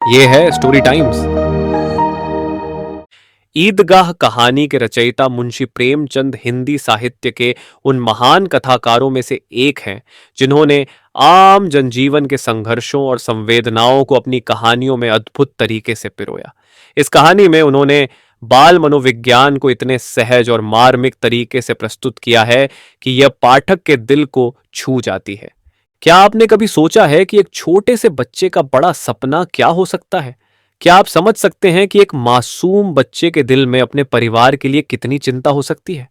ये है story times. ईदगाह कहानी के रचयिता मुंशी प्रेमचंद हिंदी साहित्य के उन महान कथाकारों में से एक हैं जिन्होंने आम जनजीवन के संघर्षों और संवेदनाओं को अपनी कहानियों में अद्भुत तरीके से पिरोया। इस कहानी में उन्होंने बाल मनोविज्ञान को इतने सहज और मार्मिक तरीके से प्रस्तुत किया है कि यह पाठक के दिल को छू जाती है। क्या आपने कभी सोचा है कि एक छोटे से बच्चे का बड़ा सपना क्या हो सकता है? क्या आप समझ सकते हैं कि एक मासूम बच्चे के दिल में अपने परिवार के लिए कितनी चिंता हो सकती है?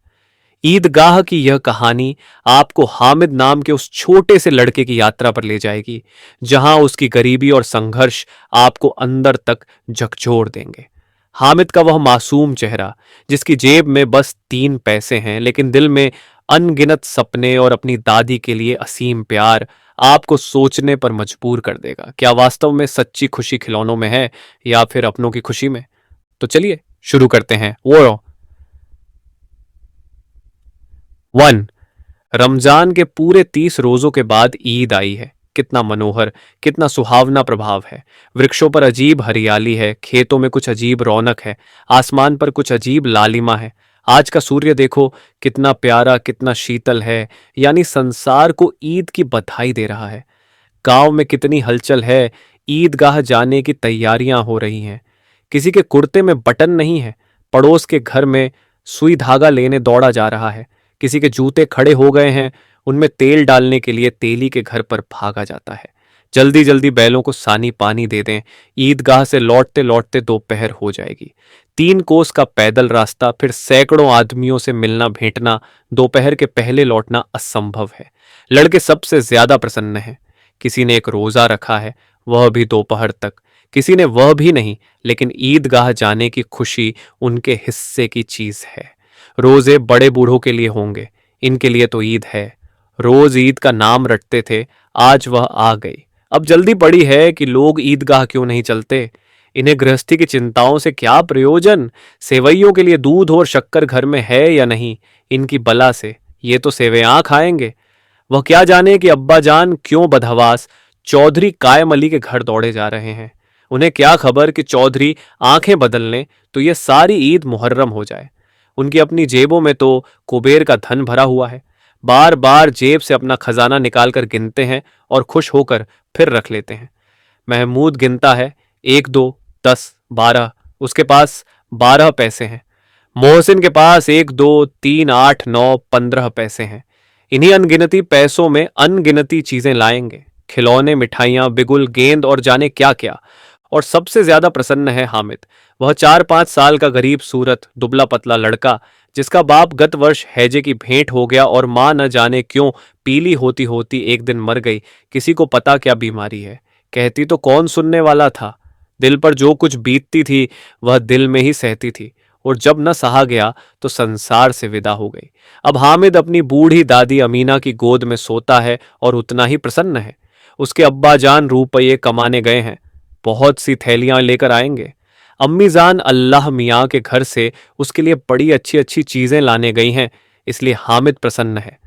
ईदगाह की यह कहानी आपको हामिद नाम के उस छोटे से लड़के की यात्रा पर ले जाएगी, जहां उसकी गरीबी और संघर्ष आपको अंदर तक झकझोर देंगे। हामिद का वह मासूम चेहरा, जिसकी जेब में बस 3 पैसे हैं लेकिन दिल में अनगिनत सपने और अपनी दादी के लिए असीम प्यार, आपको सोचने पर मजबूर कर देगा। क्या वास्तव में सच्ची खुशी खिलौनों में है या फिर अपनों की खुशी में? तो चलिए शुरू करते हैं। वो 1। रमजान के पूरे 30 रोजों के बाद ईद आई है। कितना मनोहर, कितना सुहावना प्रभाव है। वृक्षों पर अजीब हरियाली है, खेतों में कुछ अजीब रौनक है, आसमान पर कुछ अजीब लालिमा है। आज का सूर्य देखो, कितना प्यारा, कितना शीतल है, यानी संसार को ईद की बधाई दे रहा है। गांव में कितनी हलचल है, ईदगाह जाने की तैयारियां हो रही हैं। किसी के कुर्ते में बटन नहीं है, पड़ोस के घर में सुई धागा लेने दौड़ा जा रहा है। किसी के जूते खड़े हो गए हैं, उनमें तेल डालने के लिए तेली के घर पर भागा जाता है। जल्दी जल्दी बैलों को सानी पानी दे दें, ईदगाह से लौटते लौटते दोपहर हो जाएगी। 3 कोस का पैदल रास्ता, फिर सैकड़ों आदमियों से मिलना भेंटना, दोपहर के पहले लौटना असंभव है। लड़के सबसे ज्यादा प्रसन्न हैं। किसी ने एक रोजा रखा है, वह भी दोपहर तक। किसी ने वह भी नहीं, लेकिन ईदगाह जाने की खुशी उनके हिस्से की चीज है। रोजे बड़े बूढ़ों के लिए होंगे, इनके लिए तो ईद है। रोज ईद का नाम रटते थे, आज वह आ गई। अब जल्दी पड़ी है कि लोग ईदगाह क्यों नहीं चलते? इन्हें गृहस्थी की चिंताओं से क्या प्रयोजन? सेवैयों के लिए दूध और शक्कर घर में है या नहीं? इनकी बला से ये तो सेवैयां खाएंगे। वह क्या जाने कि अब्बा जान क्यों बदहवास चौधरी कायम अली के घर दौड़े जा रहे हैं। उन्हें क्या खबर कि चौधरी आंखें बदल लें तो ये सारी ईद मुहर्रम हो जाए। उनकी अपनी जेबों में तो कुबेर का धन भरा हुआ है। बार बार जेब से अपना खजाना निकालकर गिनते हैं और खुश होकर फिर रख लेते हैं। महमूद गिनता है, 1, 2, 10, 12। उसके पास 12 पैसे हैं। मोहसिन के पास 1, 2, 3, 8, 9, 15 पैसे हैं। इन्हीं अनगिनती पैसों में अनगिनती चीजें लाएंगे, खिलौने, मिठाइयां, बिगुल, गेंद और जाने क्या क्या। और सबसे ज्यादा प्रसन्न है हामिद, वह 4-5 साल का गरीब सूरत दुबला पतला लड़का, जिसका बाप गत वर्ष हैजे की भेंट हो गया और मां न जाने क्यों पीली होती होती एक दिन मर गई। किसी को पता क्या बीमारी है, कहती तो कौन सुनने वाला था। दिल पर जो कुछ बीतती थी वह दिल में ही सहती थी, और जब न सहा गया तो संसार से विदा हो गई। अब हामिद अपनी बूढ़ी दादी अमीना की गोद में सोता है और उतना ही प्रसन्न है। उसके अब्बा जान रुपये कमाने गए हैं, बहुत सी थैलियां लेकर आएंगे। अम्मी जान अल्लाह मियाँ के घर से उसके लिए बड़ी अच्छी अच्छी चीजें लाने गई हैं, इसलिए हामिद प्रसन्न है।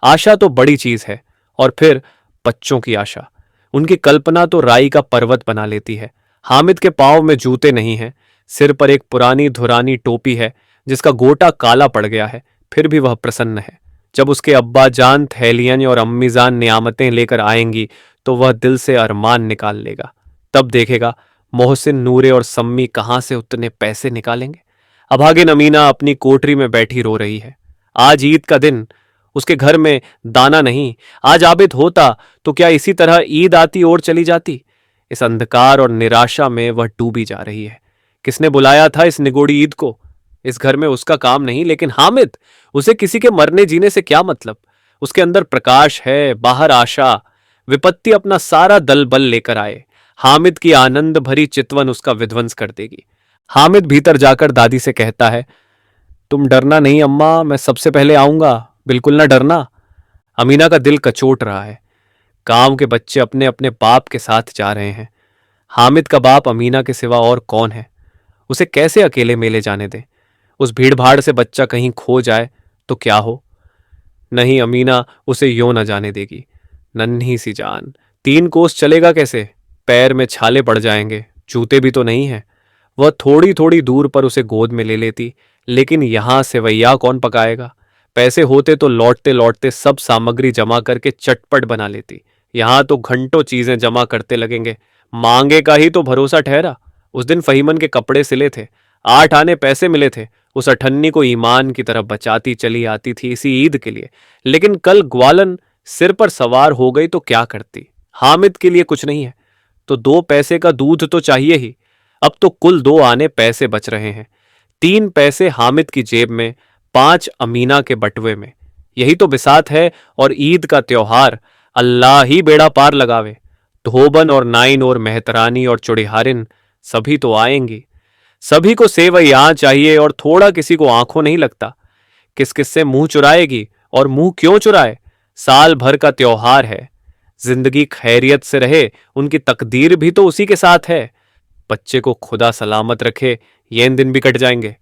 आशा तो बड़ी चीज है, और फिर बच्चों की आशा, उनकी कल्पना तो राई का पर्वत बना लेती है। हामिद के पांव में जूते नहीं हैं, सिर पर एक पुरानी धुरानी टोपी है जिसका गोटा काला पड़ गया है, फिर भी वह प्रसन्न है। जब उसके अब्बा जान थैलियां और अम्मी जान नियामतें लेकर आएंगी तो वह दिल से अरमान निकाल लेगा। तब देखेगा मोहसिन, नूरे और सम्मी कहां से उतने पैसे निकालेंगे। अभागिन अमीना अपनी कोठरी में बैठी रो रही है। आज ईद का दिन, उसके घर में दाना नहीं। आज आबिद होता तो क्या इसी तरह ईद आती और चली जाती? इस अंधकार और निराशा में वह डूबी जा रही है। किसने बुलाया था इस निगोड़ी ईद को? इस घर में उसका काम नहीं, लेकिन हामिद, उसे किसी के मरने जीने से क्या मतलब? उसके अंदर प्रकाश है, बाहर आशा। विपत्ति अपना सारा दल बल लेकर आए, हामिद की आनंद भरी चितवन उसका विध्वंस कर देगी। हामिद भीतर जाकर दादी से कहता है, तुम डरना नहीं अम्मा, मैं सबसे पहले आऊंगा, बिल्कुल ना डरना। अमीना का दिल कचोट रहा है। गांव के बच्चे अपने अपने बाप के साथ जा रहे हैं। हामिद का बाप अमीना के सिवा और कौन है? उसे कैसे अकेले मेले जाने दें? उस भीड़ भाड़ से बच्चा कहीं खो जाए तो क्या हो? नहीं, अमीना उसे यों न जाने देगी। नन्ही सी जान, 3 कोस चलेगा कैसे? पैर में छाले पड़ जाएंगे, जूते भी तो नहीं है। वह थोड़ी थोड़ी दूर पर उसे गोद में ले लेती, लेकिन यहां सेवैया कौन पकाएगा। पैसे होते तो लौटते लौटते सब सामग्री जमा करके चटपट बना लेती। यहां तो घंटों चीजें जमा करते लगेंगे। मांगे का ही तो भरोसा ठहरा। उस दिन फहीमन के कपड़े सिले थे, 8 आने पैसे मिले थे। उस अठन्नी को ईमान की तरफ बचाती चली आती थी इसी ईद के लिए। लेकिन कल ग्वालन सिर पर सवार हो गई तो क्या करती। हामिद के लिए कुछ नहीं है तो 2 पैसे का दूध तो चाहिए ही। अब तो कुल 2 आने पैसे बच रहे हैं। 3 पैसे हामिद की जेब में, 5 अमीना के बटुए में। यही तो बिसात है। और ईद का त्योहार अल्लाह ही बेड़ा पार लगावे। धोबन और नाइन और मेहतरानी और चुड़िहारिन सभी तो आएंगी। सभी को सेवैया चाहिए और थोड़ा किसी को आंखों नहीं लगता। किस किस से मुंह चुराएगी और मुंह क्यों चुराए। साल भर का त्योहार है। जिंदगी खैरियत से रहे, उनकी तकदीर भी तो उसी के साथ है। बच्चे को खुदा सलामत रखे, ये दिन भी कट जाएंगे।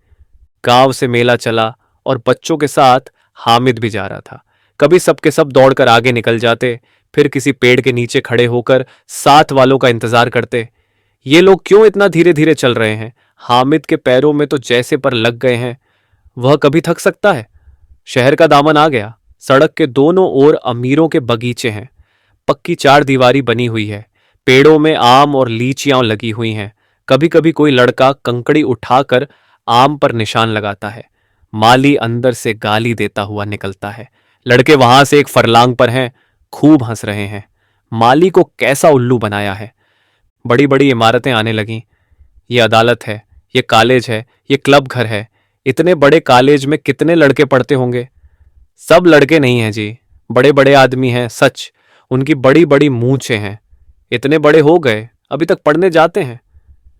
गांव से मेला चला और बच्चों के साथ हामिद भी जा रहा था। कभी सबके सब दौड़कर आगे निकल जाते, फिर किसी पेड़ के नीचे खड़े होकर साथ वालों का इंतजार करते। ये लोग क्यों इतना धीरे धीरे चल रहे हैं। हामिद के पैरों में तो जैसे पर लग गए हैं। वह कभी थक सकता है। शहर का दामन आ गया। सड़क के दोनों ओर अमीरों के बगीचे हैं। पक्की 4 दीवारी बनी हुई है। पेड़ों में आम और लीचियां लगी हुई हैं। कभी कभी कोई लड़का कंकड़ी उठाकर आम पर निशान लगाता है। माली अंदर से गाली देता हुआ निकलता है। लड़के वहां से एक फरलांग पर हैं, खूब हंस रहे हैं। माली को कैसा उल्लू बनाया है। बड़ी बड़ी इमारतें आने लगीं। ये अदालत है, ये कॉलेज है, ये क्लब घर है। इतने बड़े कॉलेज में कितने लड़के पढ़ते होंगे। सब लड़के नहीं हैं जी, बड़े बड़े आदमी हैं सच। उनकी बड़ी बड़ी मूंछें हैं। इतने बड़े हो गए, अभी तक पढ़ने जाते हैं।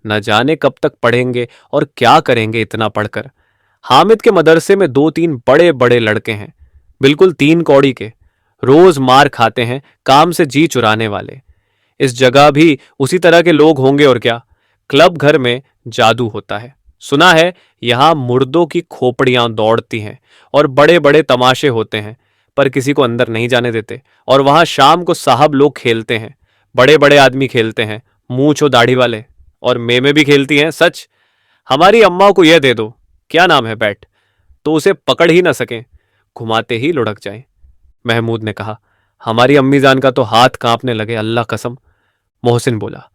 न जाने कब तक पढ़ेंगे और क्या करेंगे इतना पढ़कर। हामिद के मदरसे में 2-3 बड़े बड़े लड़के हैं, बिल्कुल 3 कौड़ी के। रोज मार खाते हैं, काम से जी चुराने वाले। इस जगह भी उसी तरह के लोग होंगे और क्या। क्लब घर में जादू होता है। सुना है यहां मुर्दों की खोपड़ियां दौड़ती हैं और बड़े बड़े तमाशे होते हैं, पर किसी को अंदर नहीं जाने देते। और वहां शाम को साहब लोग खेलते हैं, बड़े बड़े आदमी खेलते हैं, मूंछ और दाढ़ी वाले। और मेमे भी खेलती हैं सच। हमारी अम्मा को यह दे दो, क्या नाम है, बैट, तो उसे पकड़ ही ना सकें, घुमाते ही लुढ़क जाएं। महमूद ने कहा। हमारी अम्मी जान का तो हाथ कांपने लगे, अल्लाह कसम। मोहसिन बोला।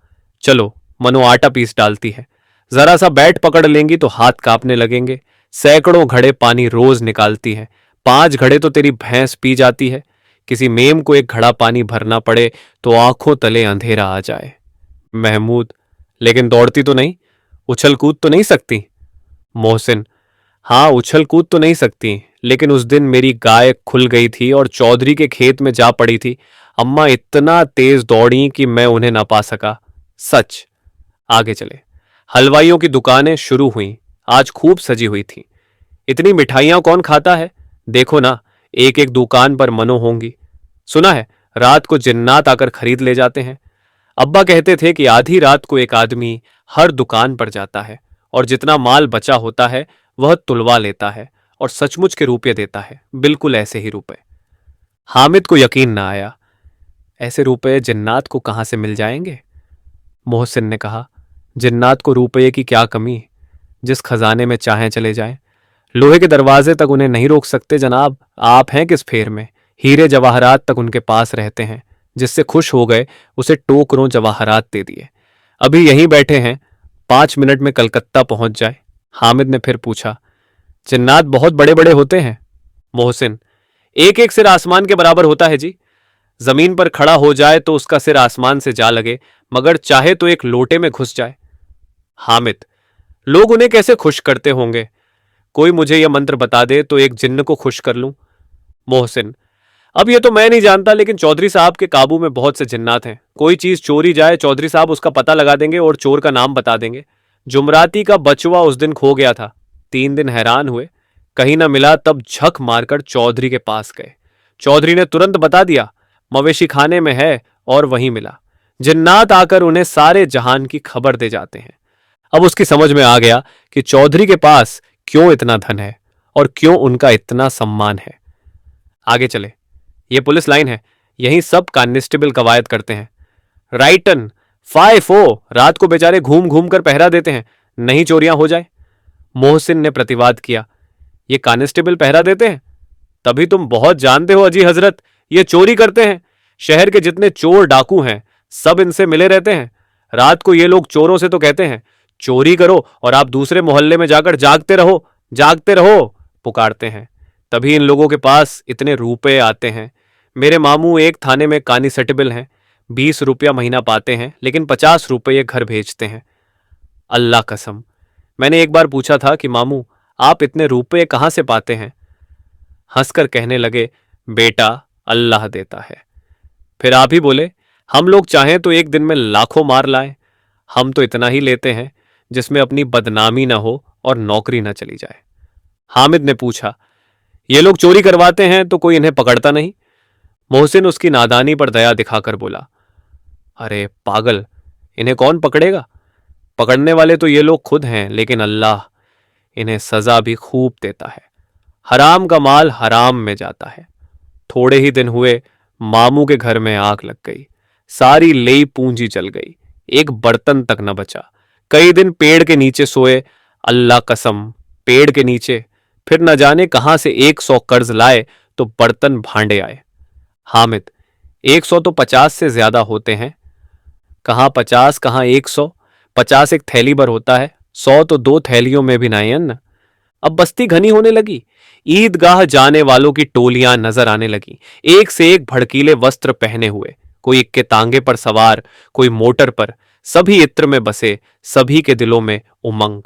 चलो, मनो आटा पीस डालती है। जरा सा बैट पकड़ लेंगी तो हाथ कांपने लगेंगे। सैकड़ों घड़े पानी रोज निकालती है। 5 घड़े तो तेरी भैंस पी जाती है। किसी मेम को एक घड़ा पानी भरना पड़े तो आंखों तले अंधेरा आ जाए। महमूद। लेकिन दौड़ती तो नहीं, उछल कूद तो नहीं सकती। मोहसिन। हाँ, उछल कूद तो नहीं सकती, लेकिन उस दिन मेरी गाय खुल गई थी और चौधरी के खेत में जा पड़ी थी। अम्मा इतना तेज दौड़ी कि मैं उन्हें ना पा सका, सच। आगे चले। हलवाइयों की दुकानें शुरू हुईं। आज खूब सजी हुई थी। इतनी मिठाइयां कौन खाता है। देखो ना, एक एक दुकान पर मनो होंगी। सुना है रात को जिन्नात आकर खरीद ले जाते हैं। अब्बा कहते थे कि आधी रात को एक आदमी हर दुकान पर जाता है और जितना माल बचा होता है वह तुलवा लेता है और सचमुच के रुपये देता है, बिल्कुल ऐसे ही रुपए। हामिद को यकीन ना आया। ऐसे रुपए जिन्नात को कहां से मिल जाएंगे। मोहसिन ने कहा। जिन्नात को रुपये की क्या कमी, जिस खजाने में चाहें चले जाएं। लोहे के दरवाजे तक उन्हें नहीं रोक सकते जनाब। आप हैं किस फेर में। हीरे जवाहरात तक उनके पास रहते हैं। जिससे खुश हो गए उसे टोकरों जवाहरात दे दिए। अभी यहीं बैठे हैं, 5 मिनट में कलकत्ता पहुंच जाए। हामिद ने फिर पूछा। जिन्नात बहुत बड़े बड़े होते हैं। मोहसिन। एक एक सिर आसमान के बराबर होता है जी। जमीन पर खड़ा हो जाए तो उसका सिर आसमान से जा लगे, मगर चाहे तो एक लोटे में घुस जाए। हामिद। लोग उन्हें कैसे खुश करते होंगे। कोई मुझे यह मंत्र बता दे तो एक जिन्न को खुश कर लूं। मोहसिन। अब ये तो मैं नहीं जानता, लेकिन चौधरी साहब के काबू में बहुत से जिन्नात हैं। कोई चीज चोरी जाए, चौधरी साहब उसका पता लगा देंगे और चोर का नाम बता देंगे। जुमराती का बचवा उस दिन खो गया था। 3 दिन हैरान हुए, कहीं ना मिला, तब झक मारकर चौधरी के पास गए। चौधरी ने तुरंत बता दिया, मवेशी खाने में है, और वहीं मिला। जिन्नात आकर उन्हें सारे जहान की खबर दे जाते हैं। अब उसकी समझ में आ गया कि चौधरी के पास क्यों इतना धन है और क्यों उनका इतना सम्मान है। आगे चले। ये पुलिस लाइन है, यहीं सब कांस्टेबल कवायद करते हैं। राइटन फाइफो, रात को बेचारे घूम घूम कर पहरा देते हैं, नहीं चोरियां हो जाए। मोहसिन ने प्रतिवाद किया, ये कांस्टेबल पहरा देते हैं? तभी तुम बहुत जानते हो अजी हजरत, ये चोरी करते हैं। शहर के जितने चोर डाकू हैं सब इनसे मिले रहते हैं। रात को ये लोग चोरों से तो कहते हैं चोरी करो और आप दूसरे मोहल्ले में जाकर जागते रहो पुकारते हैं। तभी इन लोगों के पास इतने रुपए आते हैं। मेरे मामू एक थाने में कानिस्टेबल हैं, 20 रुपया महीना पाते हैं, लेकिन 50 रुपये घर भेजते हैं। अल्लाह कसम, मैंने एक बार पूछा था कि मामू आप इतने रुपए कहां से पाते हैं? हंसकर कहने लगे, बेटा अल्लाह देता है। फिर आप ही बोले, हम लोग चाहें तो एक दिन में लाखों मार लाएं। हम तो इतना ही लेते हैं जिसमें अपनी बदनामी ना हो और नौकरी ना चली जाए। हामिद ने पूछा, ये लोग चोरी करवाते हैं तो कोई इन्हें पकड़ता नहीं? मोहसिन उसकी नादानी पर दया दिखाकर बोला, अरे पागल, इन्हें कौन पकड़ेगा? पकड़ने वाले तो ये लोग खुद हैं, लेकिन अल्लाह इन्हें सजा भी खूब देता है। हराम का माल हराम में जाता है। थोड़े ही दिन हुए मामू के घर में आग लग गई। सारी लेई पूंजी जल गई, एक बर्तन तक न बचा। कई दिन पेड़ के नीचे सोए, अल्लाह कसम पेड़ के नीचे। फिर न जाने कहां से 100 कर्ज लाए तो बर्तन भांडे आए। हामिद, 100 तो 50 से ज्यादा होते हैं। कहां 50 कहां 100। 50 एक थैली भर होता है, 100 तो 2 थैलियों में भी नहीं अन्न। अब बस्ती घनी होने लगी। ईदगाह जाने वालों की टोलियां नजर आने लगी, एक से एक भड़कीले वस्त्र पहने हुए, कोई इक्के तांगे पर सवार, कोई मोटर पर। सभी इत्र में बसे, सभी के दिलों में उमंग।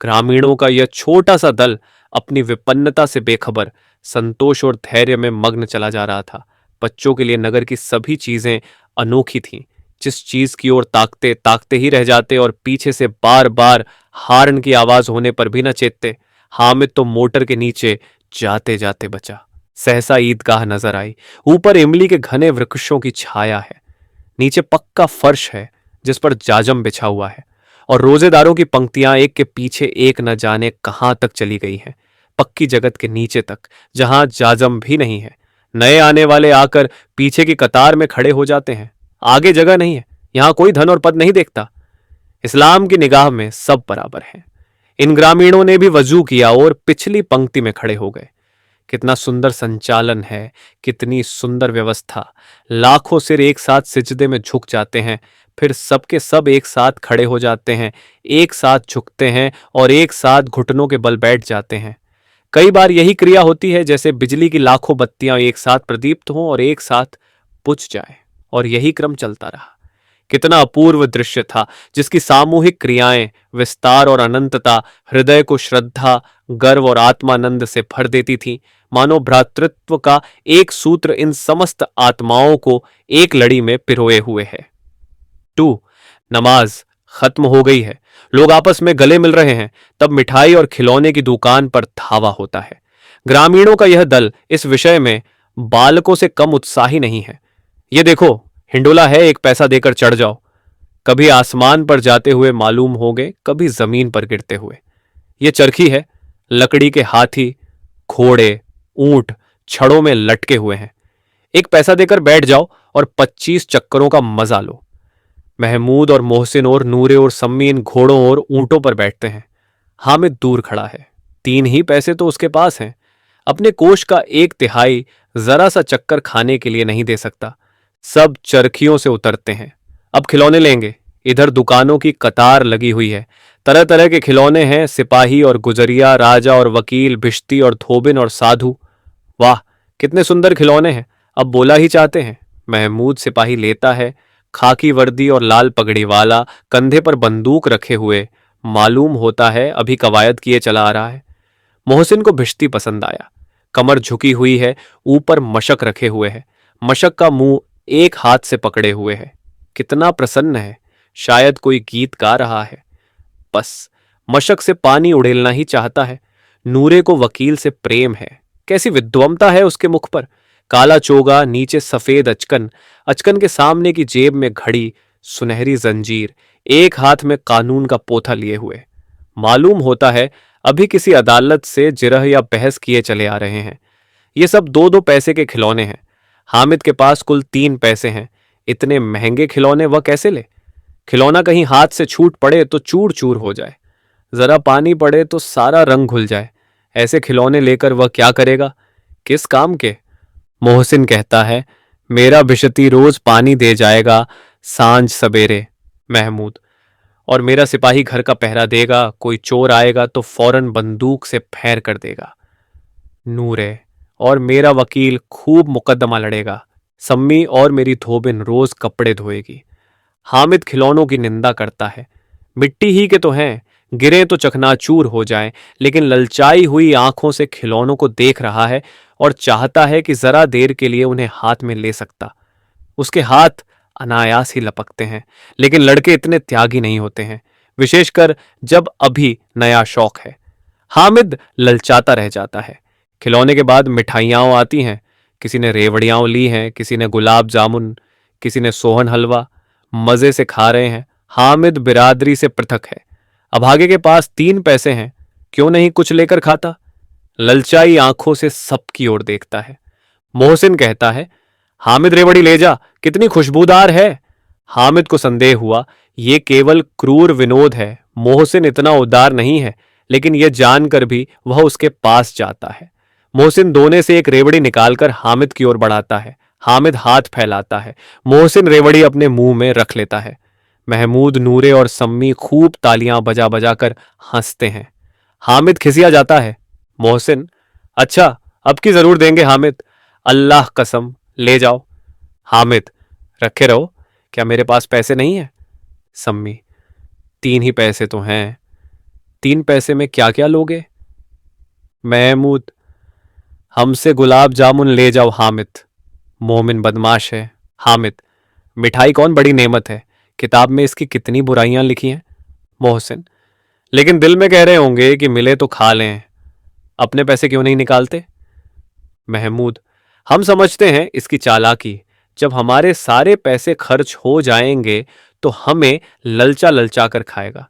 ग्रामीणों का यह छोटा सा दल अपनी विपन्नता से बेखबर संतोष और धैर्य में मग्न चला जा रहा था। बच्चों के लिए नगर की सभी चीजें अनोखी थीं। जिस चीज की ओर ताकते ताकते ही रह जाते और पीछे से बार बार हार्न की आवाज होने पर भी न चेतते। हामिद तो मोटर के नीचे जाते जाते बचा। सहसा ईदगाह नजर आई। ऊपर इमली के घने वृक्षों की छाया है, नीचे पक्का फर्श है जिस पर जाजम बिछा हुआ है, और रोजेदारों की पंक्तियां एक के पीछे एक न जाने कहां तक चली गई हैं, पक्की जगत के नीचे तक, जहां जाजम भी नहीं है। नए आने वाले आकर पीछे की कतार में खड़े हो जाते हैं। आगे जगह नहीं है, यहां कोई धन और पद नहीं देखता। इस्लाम की निगाह में सब बराबर हैं। इन ग्रामीणों ने भी वजू किया और पिछली पंक्ति में खड़े हो गए। कितना सुंदर संचालन है, कितनी सुंदर व्यवस्था। लाखों सिर एक साथ सिजदे में झुक जाते हैं, फिर सबके सब एक साथ खड़े हो जाते हैं, एक साथ झुकते हैं और एक साथ घुटनों के बल बैठ जाते हैं। कई बार यही क्रिया होती है जैसे बिजली की लाखों बत्तियां एक साथ प्रदीप्त हों और एक साथ बुझ जाए, और यही क्रम चलता रहा। कितना अपूर्व दृश्य था, जिसकी सामूहिक क्रियाएं, विस्तार और अनंतता हृदय को श्रद्धा, गर्व और आत्मानंद से भर देती थी। मानो भ्रातृत्व का एक सूत्र इन समस्त आत्माओं को एक लड़ी में पिरोए हुए है। 2. नमाज खत्म हो गई है, लोग आपस में गले मिल रहे हैं, तब मिठाई और खिलौने की दुकान पर धावा होता है। ग्रामीणों का यह दल इस विषय में बालकों से कम उत्साही नहीं है। ये देखो, हिंडोला है, एक पैसा देकर चढ़ जाओ। कभी आसमान पर जाते हुए मालूम होंगे, कभी जमीन पर गिरते हुए। ये चरखी है, लकड़ी के हाथी, घोड़े, ऊंट छड़ों में लटके हुए हैं। एक पैसा देकर बैठ जाओ और 25 चक्करों का मजा लो। महमूद और मोहसिन और नूरे और सम्मी इन घोड़ों और ऊंटों पर बैठते हैं। हामिद दूर खड़ा है, 3 ही पैसे तो उसके पास हैं। अपने कोष का 1/3 जरा सा चक्कर खाने के लिए नहीं दे सकता। सब चरखियों से उतरते हैं। अब खिलौने लेंगे। इधर दुकानों की कतार लगी हुई है, तरह तरह के खिलौने हैं, सिपाही और गुजरिया, राजा और वकील, भिश्ती और धोबिन और साधु। वाह, कितने सुंदर खिलौने हैं, अब बोला ही चाहते हैं। महमूद सिपाही लेता है, खाकी वर्दी और लाल पगड़ी वाला, कंधे पर बंदूक रखे हुए, मालूम होता है अभी कवायद किए चला आ रहा है। मोहसिन को भिश्ती पसंद आया, कमर झुकी हुई है, ऊपर मशक रखे हुए है, मशक का मुंह एक हाथ से पकड़े हुए है। कितना प्रसन्न है, शायद कोई गीत गा रहा है। बस मशक से पानी उड़ेलना ही चाहता है। नूरे को वकील से प्रेम है, कैसी विद्वमता है उसके मुख पर। काला चोगा, नीचे सफेद अचकन, अचकन के सामने की जेब में घड़ी, सुनहरी जंजीर, एक हाथ में कानून का पोथा लिए हुए। मालूम होता है अभी किसी अदालत से जिरह या बहस किए चले आ रहे हैं। ये सब 2-2 पैसे के खिलौने हैं। हामिद के पास कुल 3 पैसे हैं। इतने महंगे खिलौने वह कैसे ले? खिलौना कहीं हाथ से छूट पड़े तो चूर चूर हो जाए, जरा पानी पड़े तो सारा रंग घुल जाए। ऐसे खिलौने लेकर वह क्या करेगा, किस काम के? मोहसिन कहता है, मेरा बिशती रोज पानी दे जाएगा सांझ सवेरे। महमूद, और मेरा सिपाही घर का पहरा देगा, कोई चोर आएगा तो फौरन बंदूक से फैर कर देगा। नूरे, और मेरा वकील खूब मुकदमा लड़ेगा। सम्मी और मेरी धोबिन रोज कपड़े धोएगी। हामिद खिलौनों की निंदा करता है, मिट्टी ही के तो हैं, गिरे तो चकनाचूर हो जाएं, लेकिन ललचाई हुई आंखों से खिलौनों को देख रहा है और चाहता है कि जरा देर के लिए उन्हें हाथ में ले सकता। उसके हाथ अनायास ही लपकते हैं, लेकिन लड़के इतने त्यागी नहीं होते हैं, विशेषकर जब अभी नया शौक है। हामिद ललचाता रह जाता है। खिलौने के बाद मिठाइयाँ आती हैं। किसी ने रेवड़ियाँ ली हैं, किसी ने गुलाब जामुन, किसी ने सोहन हलवा। मजे से खा रहे हैं। हामिद बिरादरी से पृथक है। अभागे के पास 3 पैसे हैं, क्यों नहीं कुछ लेकर खाता? ललचाई आंखों से सबकी ओर देखता है। मोहसिन कहता है, हामिद रेवड़ी ले जा, कितनी खुशबूदार है। हामिद को संदेह हुआ, ये केवल क्रूर विनोद है, मोहसिन इतना उदार नहीं है, लेकिन यह जानकर भी वह उसके पास जाता है। मोहसिन दोने से एक रेवड़ी निकालकर हामिद की ओर बढ़ाता है। हामिद हाथ फैलाता है। मोहसिन रेवड़ी अपने मुंह में रख लेता है। महमूद, नूरे और सम्मी खूब तालियां बजा बजा कर हंसते हैं। हामिद खिसिया जाता है। मोहसिन, अच्छा, अब की जरूर देंगे हामिद, अल्लाह कसम, ले जाओ। हामिद, रखे रहो, क्या मेरे पास पैसे नहीं है? सम्मी, 3 ही पैसे तो हैं। 3 पैसे में क्या क्या लोगे? महमूद, हमसे गुलाब जामुन ले जाओ हामिद। मोमिन बदमाश है। हामिद, मिठाई कौन बड़ी नेमत है, किताब में इसकी कितनी बुराइयां लिखी हैं। मोहसिन, लेकिन दिल में कह रहे होंगे कि मिले तो खा लें, अपने पैसे क्यों नहीं निकालते? महमूद, हम समझते हैं इसकी चालाकी, जब हमारे सारे पैसे खर्च हो जाएंगे तो हमें ललचा ललचा कर खाएगा।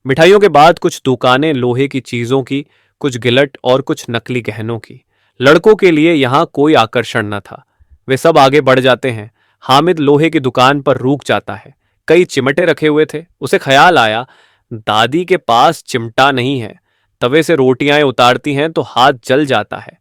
मिठाइयों के बाद कुछ दुकानें लोहे की चीजों की, कुछ गिलट और कुछ नकली गहनों की। लड़कों के लिए यहां कोई आकर्षण न था। वे सब आगे बढ़ जाते हैं। हामिद लोहे की दुकान पर रुक जाता है। कई चिमटे रखे हुए थे। उसे ख्याल आया, दादी के पास चिमटा नहीं है। तवे से रोटियां उतारती हैं तो हाथ जल जाता है।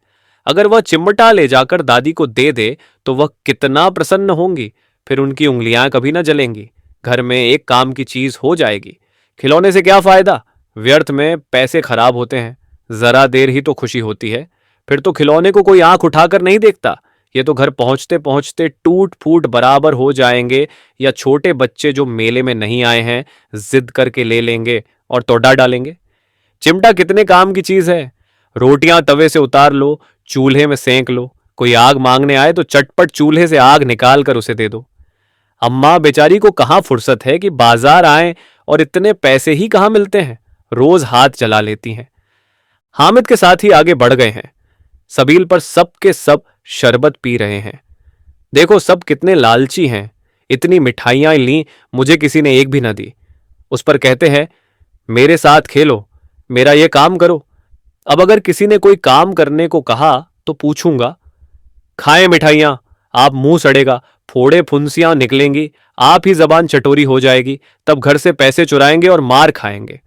अगर वह चिमटा ले जाकर दादी को दे दे तो वह कितना प्रसन्न होंगी। फिर उनकी उंगलियां कभी न जलेंगी। घर में एक काम की चीज हो जाएगी। खिलौने से क्या फायदा, व्यर्थ में पैसे खराब होते हैं। जरा देर ही तो खुशी होती है, फिर तो खिलौने को कोई आंख उठाकर नहीं देखता। ये तो घर पहुंचते पहुंचते टूट फूट बराबर हो जाएंगे, या छोटे बच्चे जो मेले में नहीं आए हैं जिद करके ले लेंगे और तोड़ा डालेंगे। चिमटा कितने काम की चीज है। रोटियां तवे से उतार लो, चूल्हे में सेंक लो। कोई आग मांगने आए तो चटपट चूल्हे से आग निकाल कर उसे दे दो। अम्मा बेचारी को कहाँ फुर्सत है कि बाजार आए, और इतने पैसे ही कहाँ मिलते हैं, रोज हाथ जला लेती हैं। हामिद के साथ ही आगे बढ़ गए हैं। सबील पर सब के सब शरबत पी रहे हैं। देखो सब कितने लालची हैं, इतनी मिठाइयां ली, मुझे किसी ने एक भी न दी। उस पर कहते हैं, मेरे साथ खेलो, मेरा ये काम करो। अब अगर किसी ने कोई काम करने को कहा तो पूछूंगा, खाएं मिठाइयां, आप मुंह सड़ेगा, फोड़े फुंसियां निकलेंगी, आप ही जबान चटोरी हो जाएगी, तब घर से पैसे चुराएंगे और मार खाएंगे।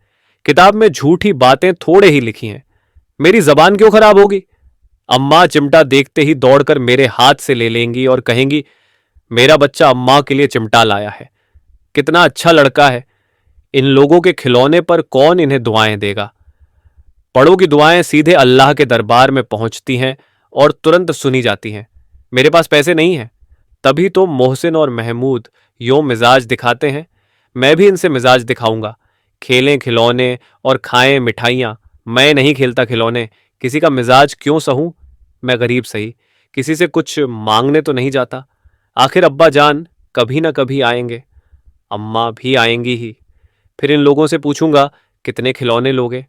किताब में झूठी बातें थोड़े ही लिखी हैं, मेरी जबान क्यों खराब होगी? अम्मा चिमटा देखते ही दौड़कर मेरे हाथ से ले लेंगी और कहेंगी, मेरा बच्चा अम्मा के लिए चिमटा लाया है, कितना अच्छा लड़का है। इन लोगों के खिलौने पर कौन इन्हें दुआएं देगा? बड़ों की दुआएं सीधे अल्लाह के दरबार में पहुंचती हैं और तुरंत सुनी जाती हैं। मेरे पास पैसे नहीं हैं, तभी तो मोहसिन और महमूद यो मिजाज दिखाते हैं। मैं भी इनसे मिजाज दिखाऊंगा। खेलें खिलौने और खाएं मिठाइयाँ, मैं नहीं खेलता खिलौने, किसी का मिजाज क्यों सहूं? मैं गरीब सही, किसी से कुछ मांगने तो नहीं जाता। आखिर अब्बा जान कभी ना कभी आएंगे, अम्मा भी आएंगी ही। फिर इन लोगों से पूछूंगा, कितने खिलौने लोगे?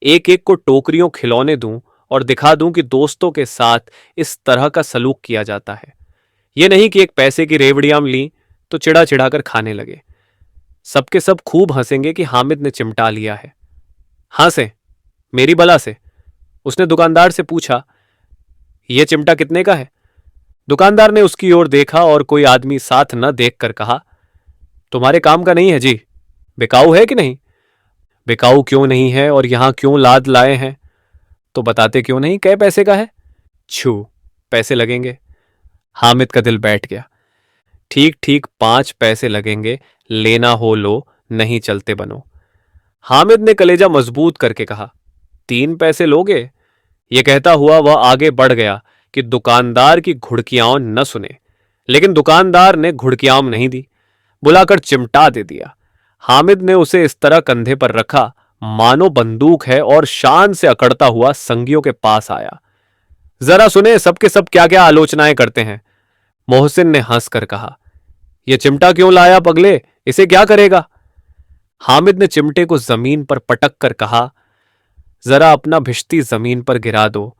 एक एक को टोकरियों खिलौने दूं और दिखा दूं कि दोस्तों के साथ इस तरह का सलूक किया जाता है। ये नहीं कि एक पैसे की रेवड़ियां ली तो चिढ़ा चिढ़ा कर खाने लगे। सबके सब खूब हंसेंगे कि हामिद ने चिमटा लिया है। हंसे मेरी बला से। उसने दुकानदार से पूछा, यह चिमटा कितने का है? दुकानदार ने उसकी ओर देखा और कोई आदमी साथ न देखकर कहा, तुम्हारे काम का नहीं है जी। बिकाऊ है कि नहीं? बिकाऊ क्यों नहीं है और यहां क्यों लाद लाए हैं? तो बताते क्यों नहीं, कै पैसे का है? छू, पैसे लगेंगे। हामिद का दिल बैठ गया। ठीक ठीक 5 पैसे लगेंगे, लेना हो लो, नहीं चलते बनो। हामिद ने कलेजा मजबूत करके कहा, 3 पैसे लोगे? ये कहता हुआ वह आगे बढ़ गया कि दुकानदार की घुड़कियां न सुने, लेकिन दुकानदार ने घुड़कियां नहीं दी, बुलाकर चिमटा दे दिया। हामिद ने उसे इस तरह कंधे पर रखा मानो बंदूक है और शान से अकड़ता हुआ संगियों के पास आया। जरा सुने सबके सब क्या क्या आलोचनाएं करते हैं। मोहसिन ने हंसकर कहा, यह चिमटा क्यों लाया पगले, इसे क्या करेगा? हामिद ने चिमटे को जमीन पर पटक कर कहा, जरा अपना भिश्ती जमीन पर गिरा दो,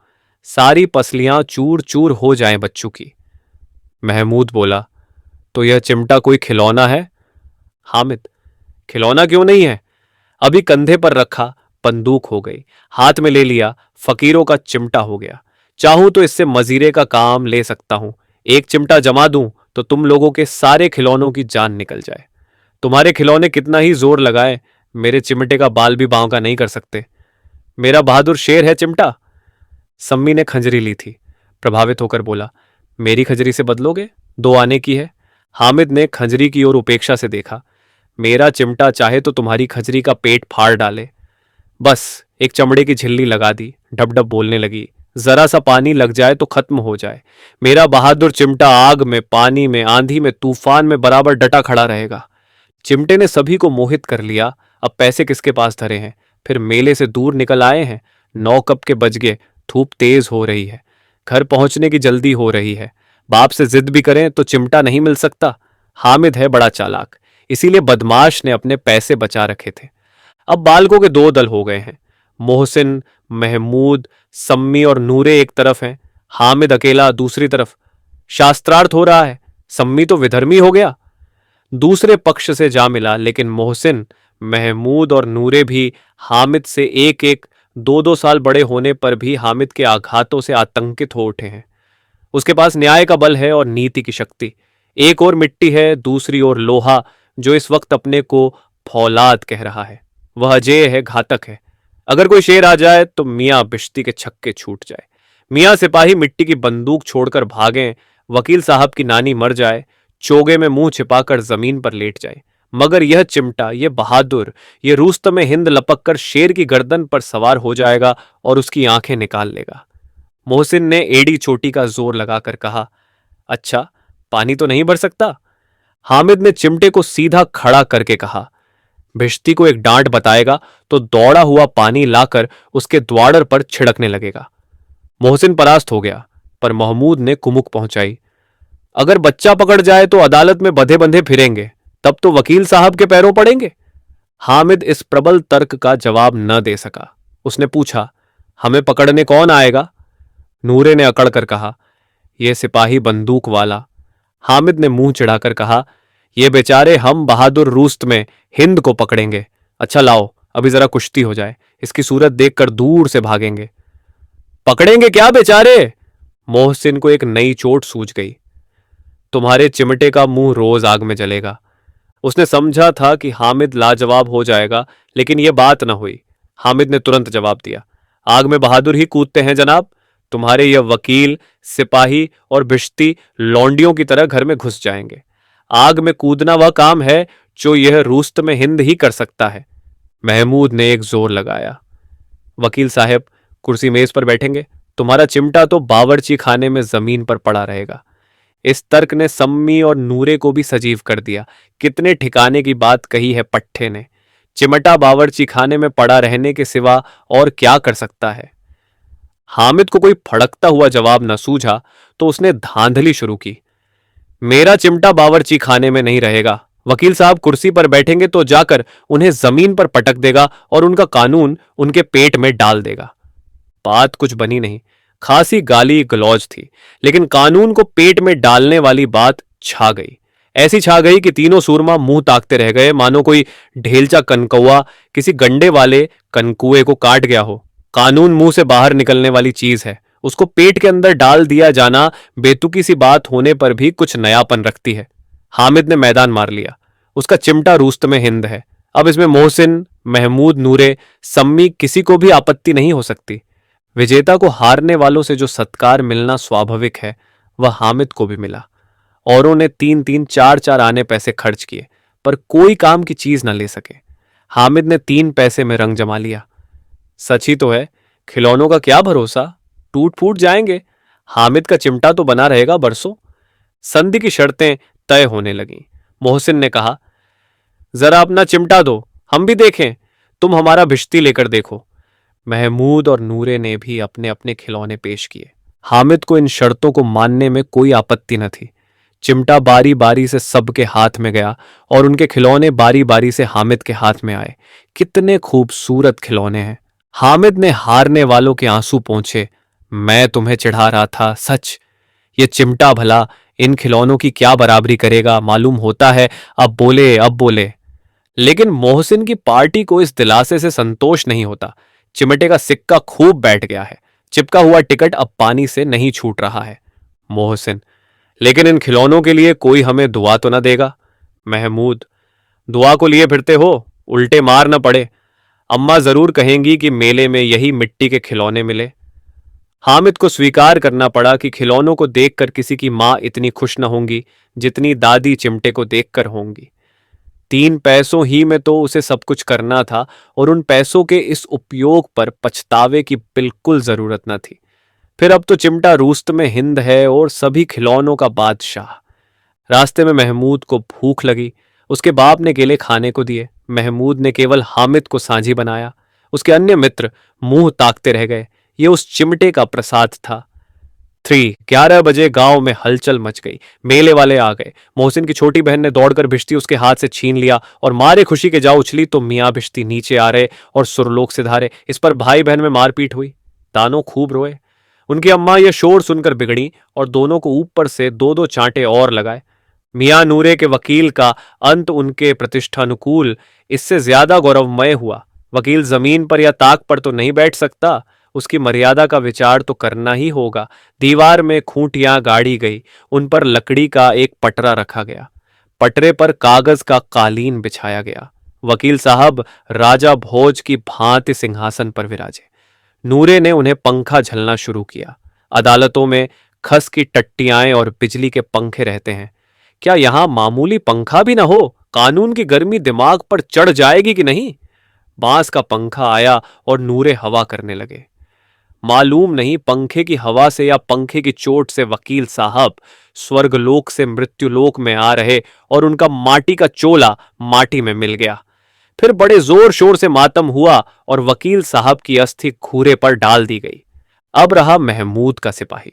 सारी पसलियां चूर चूर हो जाएं बच्चों की। महमूद बोला, तो यह चिमटा कोई खिलौना है? हामिद, खिलौना क्यों नहीं है? अभी कंधे पर रखा बंदूक हो गई, हाथ में ले लिया फकीरों का चिमटा हो गया। चाहूं तो इससे मजीरे का काम ले सकता हूं। एक चिमटा जमा दूं तो तुम लोगों के सारे खिलौनों की जान निकल जाए। तुम्हारे खिलौने कितना ही जोर लगाए, मेरे चिमटे का बाल भी बांव का नहीं कर सकते। मेरा बहादुर शेर है चिमटा। सम्मी ने खंजरी ली थी, प्रभावित होकर बोला, मेरी खंजरी से बदलोगे? 2 आने की है। हामिद ने खंजरी की ओर उपेक्षा से देखा। मेरा चिमटा चाहे तो तुम्हारी खंजरी का पेट फाड़ डाले। बस एक चमड़े की झिल्ली लगा दी, ढप ढप बोलने लगी, जरा सा पानी लग जाए तो खत्म हो जाए। मेरा बहादुर चिमटा आग में, पानी में, आंधी में, तूफान में बराबर डटा खड़ा रहेगा। चिमटे ने सभी को मोहित कर लिया। अब पैसे किसके पास धरे हैं? फिर मेले से दूर निकल आए हैं। 9 कब के बज गए, धूप तेज हो रही है, घर पहुंचने की जल्दी हो रही है। बाप से जिद भी करें तो चिमटा नहीं मिल सकता। हामिद है बड़ा चालाक, इसीलिए बदमाश ने अपने पैसे बचा रखे थे। अब बालकों के 2 दल हो गए हैं। मोहसिन, महमूद, सम्मी और नूरे एक तरफ हैं, हामिद अकेला दूसरी तरफ। शास्त्रार्थ हो रहा है, सम्मी तो विधर्मी हो गया, दूसरे पक्ष से जा मिला। लेकिन मोहसिन, महमूद और नूरे भी हामिद से एक एक 2-2 साल बड़े होने पर भी हामिद के आघातों से आतंकित हो उठे हैं। उसके पास न्याय का बल है और नीति की शक्ति। एक और मिट्टी है, दूसरी ओर लोहा, जो इस वक्त अपने को फौलाद कह रहा है। वह अजेय है, घातक है। अगर कोई शेर आ जाए तो मियाँ बिश्ती के छक्के छूट जाए, मियाँ सिपाही मिट्टी की बंदूक छोड़कर भागें, वकील साहब की नानी मर जाए, चोगे में मुंह छिपाकर जमीन पर लेट जाए, मगर यह चिमटा, यह बहादुर, यह रुस्तम हिंद लपक कर शेर की गर्दन पर सवार हो जाएगा और उसकी आंखें निकाल लेगा। मोहसिन ने एड़ी चोटी का जोर लगाकर कहा, अच्छा, पानी तो नहीं भर सकता? हामिद ने चिमटे को सीधा खड़ा करके कहा, भिश्ती को एक डांट बताएगा तो दौड़ा हुआ पानी लाकर उसके द्वाड़र पर छिड़कने लगेगा। मोहसिन परास्त हो गया, पर महमूद ने कुमुक पहुंचाई, अगर बच्चा पकड़ जाए तो अदालत में बंधे बंधे फिरेंगे, तब तो वकील साहब के पैरों पड़ेंगे। हामिद इस प्रबल तर्क का जवाब न दे सका। उसने पूछा, हमें पकड़ने कौन आएगा? नूरे ने अकड़ कर कहा, यह सिपाही बंदूक वाला। हामिद ने मुंह चिढ़ाकर कहा, ये बेचारे हम बहादुर रूस्त में हिंद को पकड़ेंगे। अच्छा लाओ, अभी जरा कुश्ती हो जाए, इसकी सूरत देखकर दूर से भागेंगे। पकड़ेंगे क्या बेचारे? मोहसिन को एक नई चोट सूझ गई। तुम्हारे चिमटे का मुंह रोज आग में जलेगा। उसने समझा था कि हामिद लाजवाब हो जाएगा, लेकिन यह बात न हुई। हामिद ने तुरंत जवाब दिया, आग में बहादुर ही कूदते हैं जनाब। तुम्हारे यह वकील, सिपाही और भिश्ती लौंडियों की तरह घर में घुस जाएंगे। आग में कूदना वह काम है जो यह रूस्त में हिंद ही कर सकता है। महमूद ने एक जोर लगाया, वकील साहब, कुर्सी मेज पर बैठेंगे, तुम्हारा चिमटा तो बावर्ची खाने में जमीन पर पड़ा रहेगा। इस तर्क ने सम्मी और नूरे को भी सजीव कर दिया। कितने ठिकाने की बात कही है पट्टे ने। चिमटा बावर्ची खाने में पड़ा रहने के सिवा और क्या कर सकता है? हामिद को कोई फड़कता हुआ जवाब न सूझा तो उसने धांधली शुरू की, मेरा चिमटा बावर्ची खाने में नहीं रहेगा। वकील साहब कुर्सी पर बैठेंगे तो जाकर उन्हें जमीन पर पटक देगा और उनका कानून उनके पेट में डाल देगा। बात कुछ बनी नहीं, खासी गाली गलौज थी, लेकिन कानून को पेट में डालने वाली बात छा गई। ऐसी छा गई कि तीनों सूरमा मुंह ताकते रह गए, मानो कोई ढेलचा कनकौआ किसी गंडे वाले कनकुए को काट गया हो। कानून मुंह से बाहर निकलने वाली चीज है, उसको पेट के अंदर डाल दिया जाना बेतुकी सी बात होने पर भी कुछ नयापन रखती है। हामिद ने मैदान मार लिया। उसका चिमटा रुस्तमे हिंद है। अब इसमें मोहसिन, महमूद, नूरे, सम्मी किसी को भी आपत्ति नहीं हो सकती। विजेता को हारने वालों से जो सत्कार मिलना स्वाभाविक है, वह हामिद को भी मिला। औरों ने 3-3, 4-4 आने पैसे खर्च किए, पर कोई काम की चीज न ले सके। हामिद ने 3 पैसे में रंग जमा लिया। सच ही तो है, खिलौनों का क्या भरोसा, टूट फूट जाएंगे। हामिद का चिमटा तो बना रहेगा बरसों। संधि की शर्तें तय होने लगीं। मोहसिन ने कहा, जरा अपना चिमटा दो, हम भी देखें। तुम हमारा भिश्ती लेकर देखो। महमूद और नूरे ने भी अपने अपने खिलौने पेश किए। हामिद को इन शर्तों को मानने में कोई आपत्ति न थी। चिमटा बारी बारी से सबके हाथ में गया और उनके खिलौने बारी बारी से हामिद के हाथ में आए। कितने खूबसूरत खिलौने हैं। हामिद ने हारने वालों के आंसू पोंछे। मैं तुम्हें चिढ़ा रहा था, सच। ये चिमटा भला इन खिलौनों की क्या बराबरी करेगा, मालूम होता है। अब बोले, अब बोले। लेकिन मोहसिन की पार्टी को इस दिलासे से संतोष नहीं होता। चिमटे का सिक्का खूब बैठ गया है। चिपका हुआ टिकट अब पानी से नहीं छूट रहा है। मोहसिन, लेकिन इन खिलौनों के लिए कोई हमें दुआ तो ना देगा। महमूद, दुआ को लिए फिरते हो, उल्टे मार न पड़े। अम्मा जरूर कहेंगी कि मेले में यही मिट्टी के खिलौने मिले। हामिद को स्वीकार करना पड़ा कि खिलौनों को देखकर किसी की मां इतनी खुश न होंगी जितनी दादी चिमटे को देखकर होंगी। 3 पैसों ही में तो उसे सब कुछ करना था और उन पैसों के इस उपयोग पर पछतावे की बिल्कुल जरूरत न थी। फिर अब तो चिमटा रूस्त में हिंद है और सभी खिलौनों का बादशाह। रास्ते में महमूद को भूख लगी। उसके बाप ने केले खाने को दिए। महमूद ने केवल हामिद को साझी बनाया। उसके अन्य मित्र मुंह ताकते रह गए। ये उस चिमटे का प्रसाद था। 11 बजे गांव में हलचल मच गई। मेले वाले आ गए। मोहसिन की छोटी बहन ने दौड़कर भिश्ती उसके हाथ से छीन लिया और मारे खुशी के जा उछली तो मियाँ भिश्ती नीचे आ रहे और सुरलोक से धारे। इस पर भाई बहन में मारपीट हुई। दानों खूब रोए। उनकी अम्मा यह शोर सुनकर बिगड़ी और दोनों को ऊपर से 2-2 चांटे और लगाए। मियाँ नूरे के वकील का अंत उनके प्रतिष्ठानुकूल इससे ज्यादा गौरवमय हुआ। वकील जमीन पर या ताक पर तो नहीं बैठ सकता, उसकी मर्यादा का विचार तो करना ही होगा। दीवार में खूंटियां गाड़ी गई, उन पर लकड़ी का एक पटरा रखा गया। पटरे पर कागज का कालीन बिछाया गया। वकील साहब राजा भोज की भांति सिंहासन पर विराजे। नूरे ने उन्हें पंखा झलना शुरू किया। अदालतों में खस की टट्टियाएं और बिजली के पंखे रहते हैं, क्या यहां मामूली पंखा भी ना हो? कानून की गर्मी दिमाग पर चढ़ जाएगी कि नहीं? बांस का पंखा आया और नूरे हवा करने लगे। मालूम नहीं पंखे की हवा से या पंखे की चोट से वकील साहब स्वर्गलोक से मृत्युलोक में आ रहे और उनका माटी का चोला माटी में मिल गया। फिर बड़े जोर शोर से मातम हुआ और वकील साहब की अस्थि घूरे पर डाल दी गई। अब रहा महमूद का सिपाही।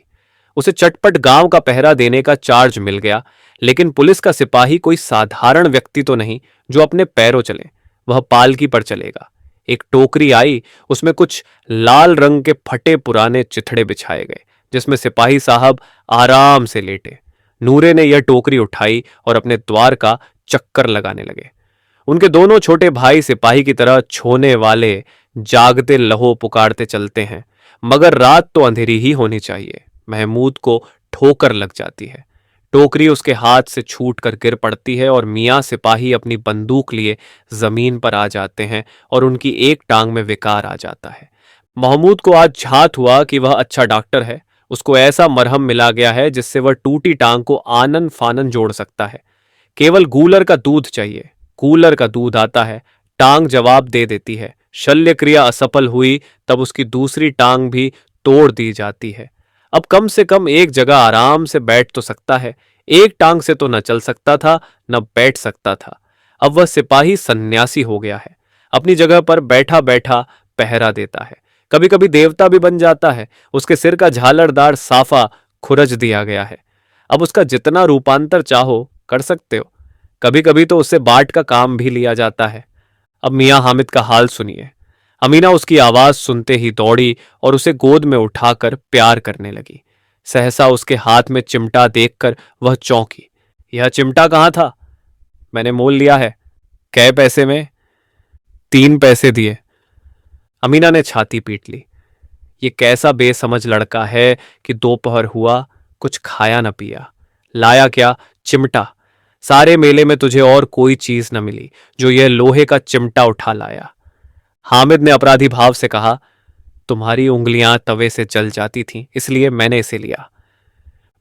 उसे चटपट गांव का पहरा देने का चार्ज मिल गया। लेकिन पुलिस का सिपाही कोई साधारण व्यक्ति तो नहीं जो अपने पैरों चले। वह पालकी पर चलेगा। एक टोकरी आई, उसमें कुछ लाल रंग के फटे पुराने चिथड़े बिछाए गए जिसमें सिपाही साहब आराम से लेटे। नूरे ने यह टोकरी उठाई और अपने द्वार का चक्कर लगाने लगे। उनके दोनों छोटे भाई सिपाही की तरह छोने वाले जागते लहो पुकारते चलते हैं, मगर रात तो अंधेरी ही होनी चाहिए। महमूद को ठोकर लग जाती है। टोकरी उसके हाथ से छूट कर गिर पड़ती है और मियाँ सिपाही अपनी बंदूक लिए जमीन पर आ जाते हैं और उनकी एक टांग में विकार आ जाता है। महमूद को आज झात हुआ कि वह अच्छा डॉक्टर है। उसको ऐसा मरहम मिला गया है जिससे वह टूटी टांग को आनन फानन जोड़ सकता है। केवल गूलर का दूध चाहिए। कूलर का दूध आता है, टांग जवाब दे देती है। शल्य क्रिया असफल हुई तब उसकी दूसरी टांग भी तोड़ दी जाती है। अब कम से कम एक जगह आराम से बैठ तो सकता है। एक टांग से तो न चल सकता था न बैठ सकता था। अब वह सिपाही सन्यासी हो गया है। अपनी जगह पर बैठा बैठा पहरा देता है। कभी कभी देवता भी बन जाता है। उसके सिर का झालरदार साफा खुरच दिया गया है। अब उसका जितना रूपांतर चाहो कर सकते हो। कभी कभी तो उससे बाट का काम भी लिया जाता है। अब मियाँ हामिद का हाल सुनिए। अमीना उसकी आवाज सुनते ही दौड़ी और उसे गोद में उठाकर प्यार करने लगी। सहसा उसके हाथ में चिमटा देखकर वह चौंकी। यह चिमटा कहाँ था? मैंने मोल लिया है। कै पैसे में? 3 पैसे दिए। अमीना ने छाती पीट ली। ये कैसा बेसमझ लड़का है कि दोपहर हुआ कुछ खाया न पिया। लाया क्या? चिमटा। सारे मेले में तुझे और कोई चीज न मिली जो यह लोहे का चिमटा उठा लाया। हामिद ने अपराधी भाव से कहा, तुम्हारी उंगलियां तवे से जल जाती थीं, इसलिए मैंने इसे लिया।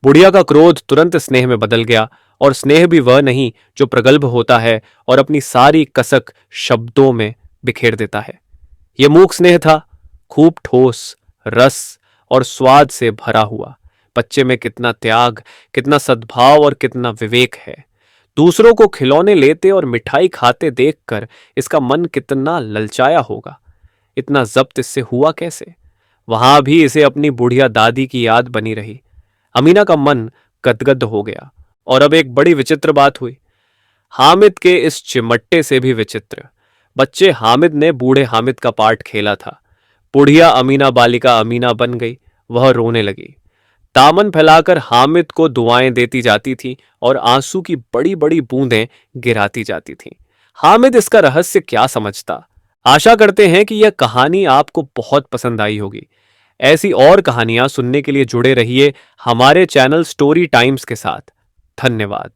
बुढ़िया का क्रोध तुरंत स्नेह में बदल गया, और स्नेह भी वह नहीं जो प्रगल्भ होता है और अपनी सारी कसक शब्दों में बिखेर देता है। यह मूक स्नेह था, खूब ठोस, रस और स्वाद से भरा हुआ। बच्चे में कितना त्याग, कितना सद्भाव और कितना विवेक है। दूसरों को खिलौने लेते और मिठाई खाते देखकर इसका मन कितना ललचाया होगा। इतना जब्त इससे हुआ कैसे? वहां भी इसे अपनी बुढ़िया दादी की याद बनी रही। अमीना का मन गदगद हो गया। और अब एक बड़ी विचित्र बात हुई, हामिद के इस चिमट्टे से भी विचित्र। बच्चे हामिद ने बूढ़े हामिद का पार्ट खेला था। बुढ़िया अमीना बालिका अमीना बन गई। वह रोने लगी, दामन फैलाकर हामिद को दुआएं देती जाती थी और आंसू की बड़ी बड़ी बूंदें गिराती जाती थीं। हामिद इसका रहस्य क्या समझता? आशा करते हैं कि यह कहानी आपको बहुत पसंद आई होगी। ऐसी और कहानियां सुनने के लिए जुड़े रहिए हमारे चैनल स्टोरी टाइम्स के साथ। धन्यवाद।